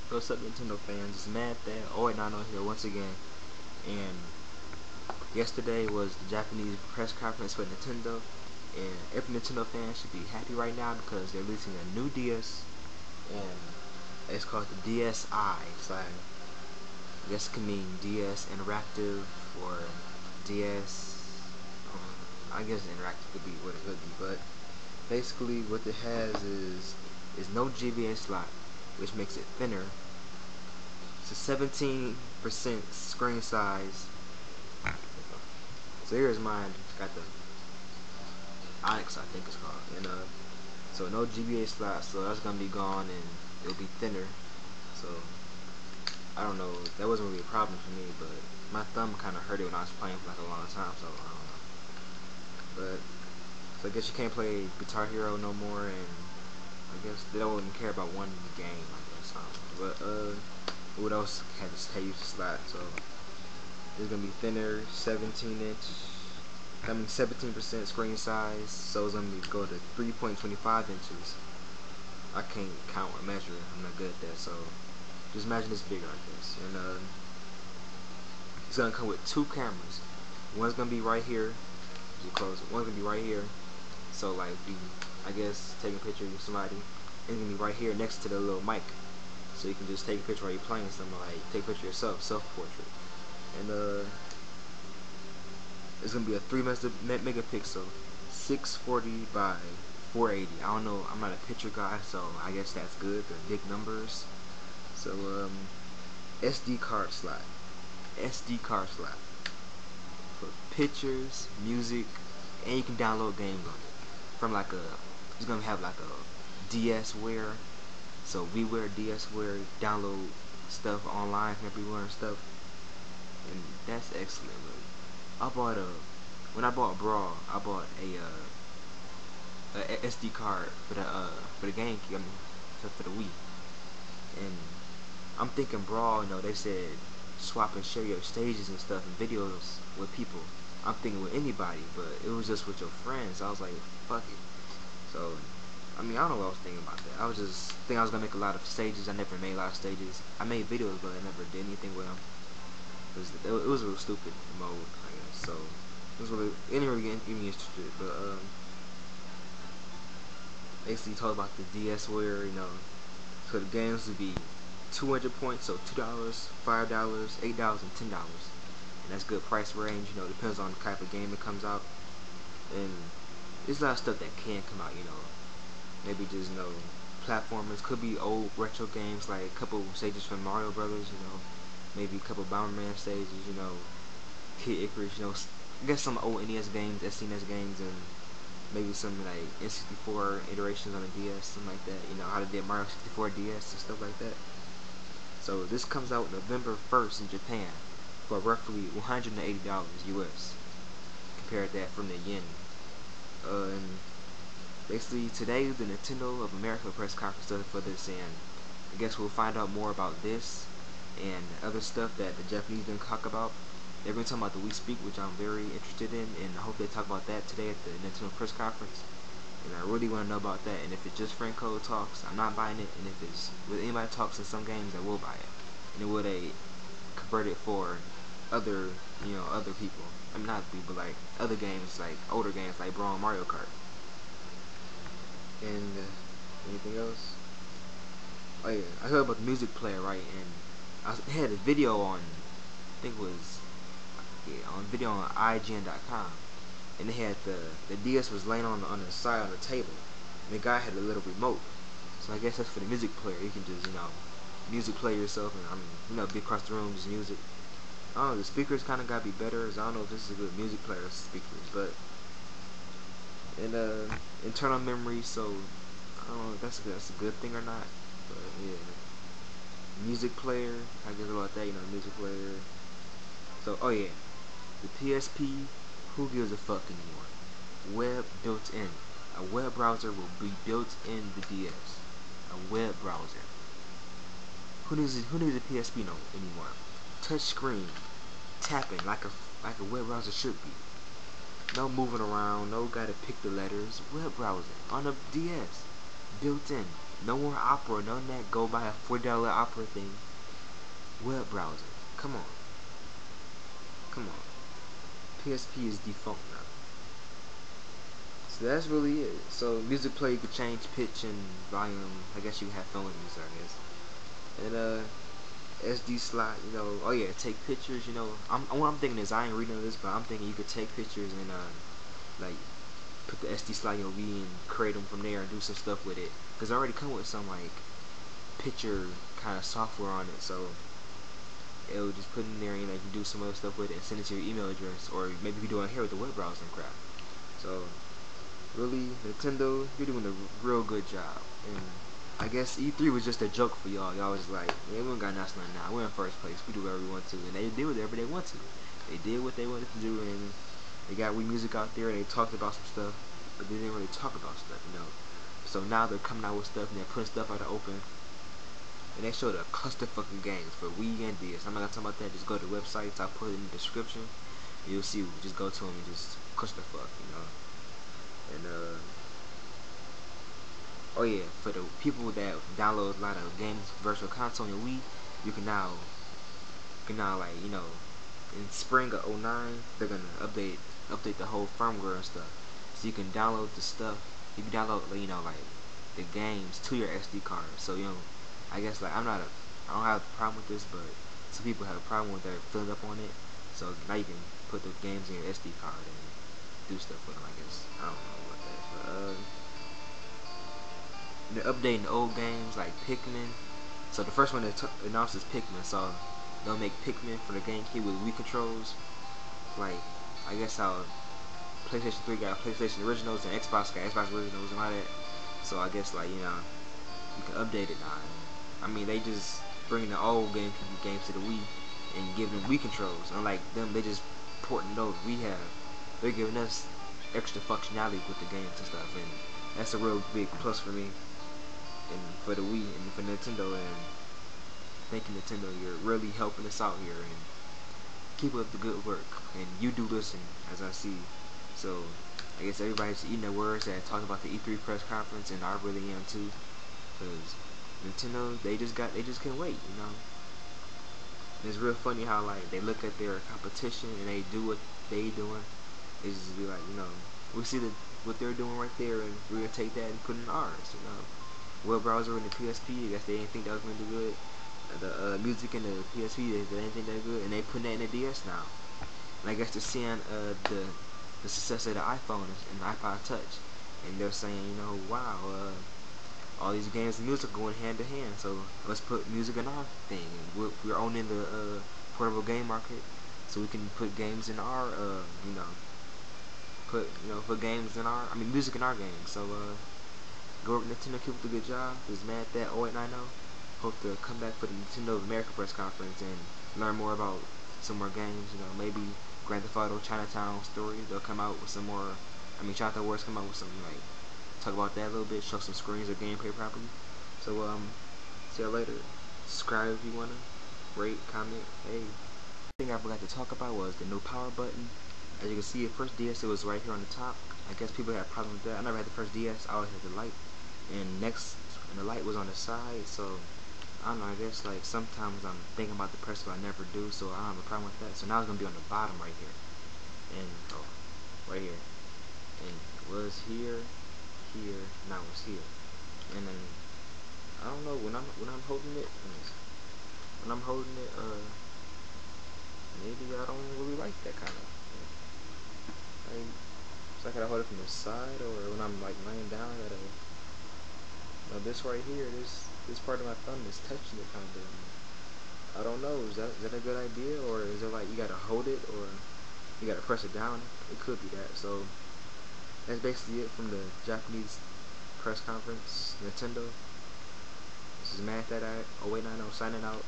What's up, Nintendo fans? It's Mad that OI90 here once again. And yesterday was the Japanese press conference for Nintendo, and every Nintendo fan should be happy right now because they're releasing a new DS, and it's called the DSI. It's like, I guess it can mean DS Interactive or DS. I guess interactive could be what it could be, but basically what it has is no GBA slot, which makes it thinner. It's a 17% screen size. So here's mine. It's got the Onyx, I think it's called, and so no GBA slot, so that's gonna be gone, and it'll be thinner. So I don't know. That wasn't really a problem for me, but my thumb kind of hurt it when I was playing for like a long time. So I don't know. But so I guess you can't play Guitar Hero no more, and I guess they don't even care about one game, I guess. But what else had to use the slot? So it's gonna be thinner, 17% screen size. So it's gonna go to 3.25 inches. I can't count or measure. I'm not good at that. So just imagine it's bigger like this, and it's gonna come with two cameras. One's gonna be right here. You close it. One's gonna be right here. So like, I guess taking a picture of somebody, it's gonna be right here next to the little mic. So you can just take a picture while you're playing something, like take a picture of yourself, self-portrait. And it's gonna be a 3 megapixel, 640 by 480. I don't know. I'm not a picture guy, so I guess that's good. They're big numbers. So SD card slot for pictures, music, and you can download games on it from like it's gonna have like a DSware. So WiiWare, DSware, download stuff online from everywhere and stuff, and that's excellent. Really. When I bought Brawl, I bought a SD card for the GameCube, I mean, for the Wii, and I'm thinking Brawl. You know, they said swap and share your stages and stuff and videos with people. I'm thinking with anybody, but it was just with your friends. I was like, fuck it. So I mean, I don't know what I was thinking about that. I was just thinking I was gonna make a lot of stages. I never made a lot of stages. I made videos, but I never did anything with them. It was a little stupid mode, I guess. So it was really, it didn't really get me interested. But basically, he talked about the DSware. You know, so the games would be 200 points, so $2, $5, $8, and $10. And that's good price range. You know, depends on the type of game that comes out. And there's a lot of stuff that can come out. You know. Maybe just, you know, platformers. Could be old retro games, like a couple stages from Mario Brothers, you know, maybe a couple Bomberman stages, you know, Kid Icarus, you know, I guess some old NES games, SNES games, and maybe some like N64 iterations on the DS, something like that, you know, how they did Mario 64 DS and stuff like that. So this comes out November 1st in Japan for roughly $180 US. Compare that from the yen. And basically, today the Nintendo of America press conference does for this, and I guess we'll find out more about this and other stuff that the Japanese didn't talk about. They're going to talk about the Wii Speak, which I'm very interested in, and I hope they talk about that today at the Nintendo press conference. And I really want to know about that. And if it's just Franco talks, I'm not buying it. And if it's with anybody talks in some games, I will buy it. And will they convert it for other, you know, other people? I mean, not people, but like other games, like older games, like Brawl and Mario Kart. And anything else? Oh yeah, I heard about the music player, right? And I had a video on, I think it was, on video on IGN.com, and they had the DS was laying on the side on the table, and the guy had a little remote. So I guess that's for the music player. You can just, you know, music play yourself, and I mean, you know, be across the room, just music. I don't know, the speakers kind of got to be better. I don't know if this is a good music player speakers, but. And internal memory, so I don't know if that's a good thing or not, but yeah. Music player, I guess about that, you know, music player. So, oh yeah, the PSP, who gives a fuck anymore? Web built in. A web browser will be built in the DS. A web browser. Who needs a PSP anymore? Touch screen, tapping like a web browser should be. No moving around, no gotta pick the letters. Web browser on a DS, built in. No more Opera, none of that. Go buy a $40 Opera thing. Web browser. Come on. Come on. PSP is defunct now. So that's really it. So music player, you could change pitch and volume. I guess you can have fun with music, I guess. And SD slot, you know. Oh yeah, take pictures. You know, what I'm thinking is, I ain't reading this, but I'm thinking you could take pictures and like put the SD slot in your Wii and create them from there and do some stuff with it. Cause I already come with some like picture kind of software on it, so it'll just put in there and you can do some other stuff with it and send it to your email address, or maybe you do it here with the web browser and crap. So really, Nintendo, you're doing a real good job. And I guess E3 was just a joke for y'all. Y'all was like, yeah, we don't got nothing now. We're in first place. We do whatever we want to. And they did whatever they want to. They did what they wanted to do, and they got Wii music out there, and they talked about some stuff, but they didn't really talk about stuff, you know. So now they're coming out with stuff, and they're putting stuff out in the open. And they showed a cluster fucking games for Wii and DS. I'm not gonna talk about that. Just go to the websites. I'll put it in the description. You'll see. Just go to them and just cluster fuck, you know. And oh yeah, for the people that download a lot of games virtual console on your Wii, you can now like, you know, in spring of '09 they're gonna update the whole firmware and stuff, so you can download the stuff. You can download, you know, like the games to your SD card. So, you know, I guess like I don't have a problem with this, but some people have a problem with that filling up on it. So now you can put the games in your SD card and do stuff with them, I guess. I don't know about that, but they're updating the old games like Pikmin. So the first one they announced is Pikmin. So they'll make Pikmin for the GameCube with Wii controls. Like, I guess how PlayStation 3 got PlayStation Originals and Xbox got Xbox Originals and all that. So I guess, like, you know, you can update it now. I mean, they just bringing the old GameCube games to the Wii and giving them Wii controls. Unlike them, they just porting those we have. They're giving us extra functionality with the games and stuff, and that's a real big plus for me and for the Wii and for Nintendo. And thank you, Nintendo, you're really helping us out here, and keep up the good work. And you do listen, as I see. So I guess everybody's eating their words that talk about the E3 press conference, and I really am too, because Nintendo, they just can't wait, you know. And it's real funny how like they look at their competition and they do what they doing. It's just be like, you know, we see what they're doing right there, and we're gonna take that and put it in ours, you know. Web browser and the PSP, I guess they didn't think that was gonna do good. The music in the PSP, they didn't think that good, and they putting that in the DS now. And I guess they're seeing the success of the iPhone and the iPod Touch, and they're saying, you know, wow, all these games and music are going hand to hand, so let's put music in our thing. And we're owning the portable game market, so we can put games in our, you know, put games in our, music in our games. So go over Nintendo, keep up the good job. Is mad at that 0890. Hope to come back for the Nintendo of America press conference and learn more about some more games. You know, maybe Grand Theft Auto Chinatown story. They'll come out with some more. Chinatown Wars come out with some, like, talk about that a little bit, show some screens or gameplay properly. So see you later. Subscribe if you wanna. Rate, comment. Hey. The thing I forgot to talk about was the no power button. As you can see, at first DS it was right here on the top. I guess people had problems with that. I never had the first DS. I always had the light, and the light was on the side. So I don't know. I guess like sometimes I'm thinking about the press, but I never do. So I don't have a problem with that. So now it's gonna be on the bottom right here, and right here, and it was here, now it's here. And then I don't know, when I'm holding it, maybe I don't really like that kind of. So I gotta hold it from the side, or when I'm like laying down, I gotta. This right here, this part of my thumb is touching it kind of. I don't know. Is that a good idea, or is it like you gotta hold it, or you gotta press it down? It could be that. So that's basically it from the Japanese press conference. Nintendo. This is Matt that I 0890 signing out.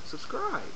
Subscribe.